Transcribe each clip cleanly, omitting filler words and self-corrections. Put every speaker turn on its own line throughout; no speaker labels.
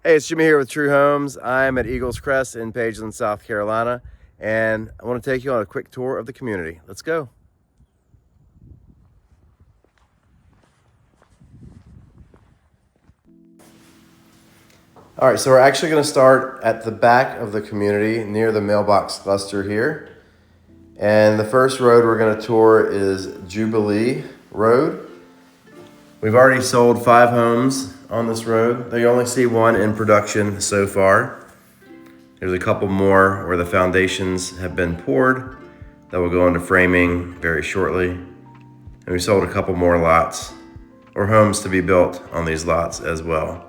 Hey, it's Jimmy here with True Homes. I'm at Eagles Crest in Pageland, South Carolina, and I want to take you on a quick tour of the community. Let's go. All right, so we're actually going to start at the back of the community near the mailbox cluster here. And the first road we're going to tour is Jubilee Road. We've already sold 5 homes on this road. You only see one in production so far. There's a couple more where the foundations have been poured that will go into framing very shortly. And we sold a couple more lots or homes to be built on these lots as well.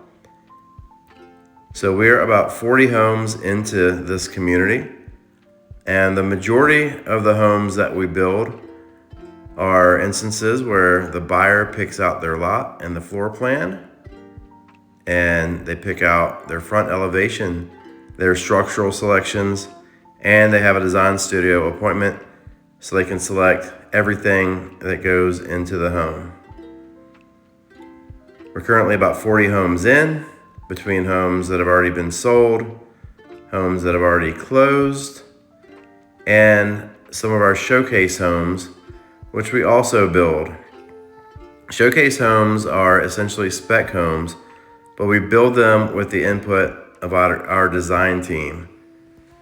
So we're about 40 homes into this community, and the majority of the homes that we build are instances where the buyer picks out their lot and the floor plan, and they pick out their front elevation, their structural selections, and they have a design studio appointment so they can select everything that goes into the home. We're currently about 40 homes in, between homes that have already been sold, homes that have already closed, and some of our showcase homes, which we also build. Showcase homes are essentially spec homes, but we build them with the input of our design team.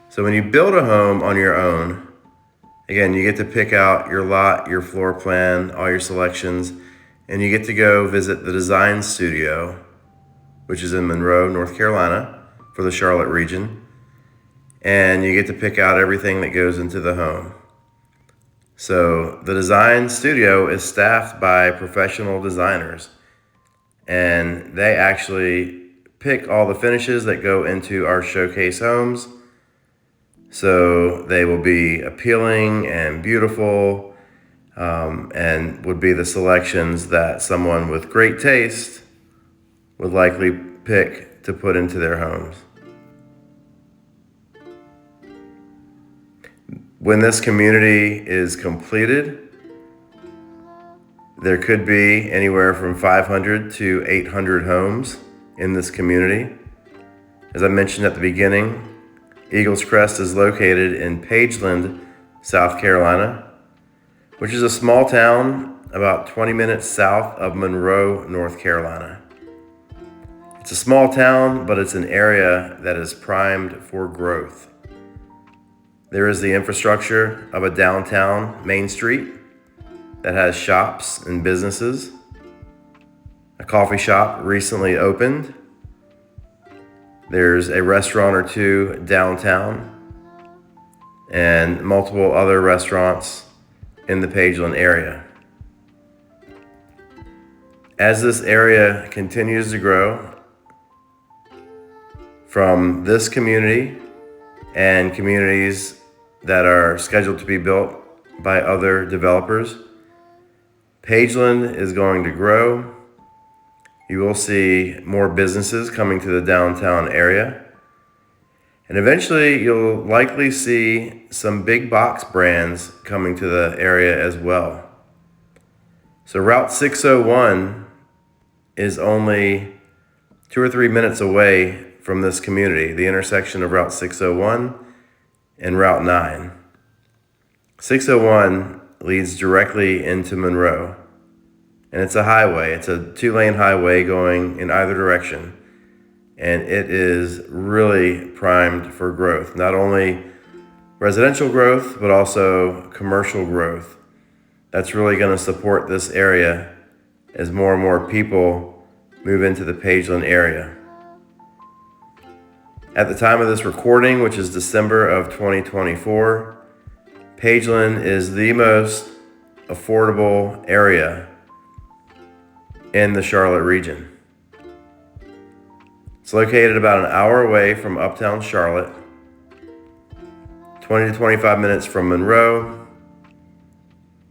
So when you build a home on your own, again, you get to pick out your lot, your floor plan, all your selections, and you get to go visit the design studio, which is in Monroe, North Carolina, for the Charlotte region. And you get to pick out everything that goes into the home. So the design studio is staffed by professional designers, and they actually pick all the finishes that go into our showcase homes. So they will be appealing and beautiful, and would be the selections that someone with great taste would likely pick to put into their homes. When this community is completed, there could be anywhere from 500 to 800 homes in this community. As I mentioned at the beginning, Eagles Crest is located in Pageland, South Carolina, which is a small town about 20 minutes south of Monroe, North Carolina. It's a small town, but it's an area that is primed for growth. There is the infrastructure of a downtown Main Street that has shops and businesses. A coffee shop recently opened. There's a restaurant or two downtown and multiple other restaurants in the Pageland area. As this area continues to grow, from this community and communities that are scheduled to be built by other developers, Pageland is going to grow. You will see more businesses coming to the downtown area. And eventually you'll likely see some big box brands coming to the area as well. So Route 601 is only 2 or 3 minutes away from this community, the intersection of Route 601 and Route 9. 601 leads directly into Monroe, and it's a highway. It's a 2-lane highway going in either direction, and it is really primed for growth, not only residential growth, but also commercial growth. That's really going to support this area as more and more people move into the Pageland area. At the time of this recording, which is December of 2024, Pageland is the most affordable area in the Charlotte region. It's located about an hour away from uptown Charlotte, 20 to 25 minutes from Monroe.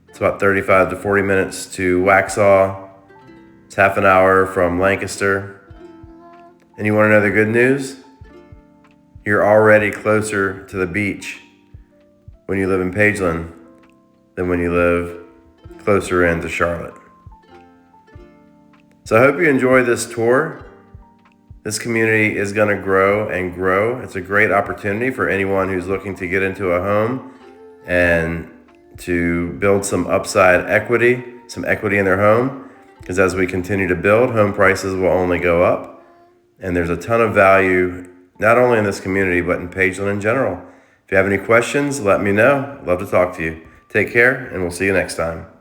It's about 35 to 40 minutes to Waxhaw. It's half an hour from Lancaster. And you want to know the good news? You're already closer to the beach when you live in Pageland than when you live closer into Charlotte. So I hope you enjoy this tour. This community is going to grow and grow. It's a great opportunity for anyone who's looking to get into a home and to build some upside equity, some equity in their home. Because as we continue to build, home prices will only go up. And there's a ton of value, not only in this community, but in Pageland in general. If you have any questions, let me know. I'd love to talk to you. Take care, and we'll see you next time.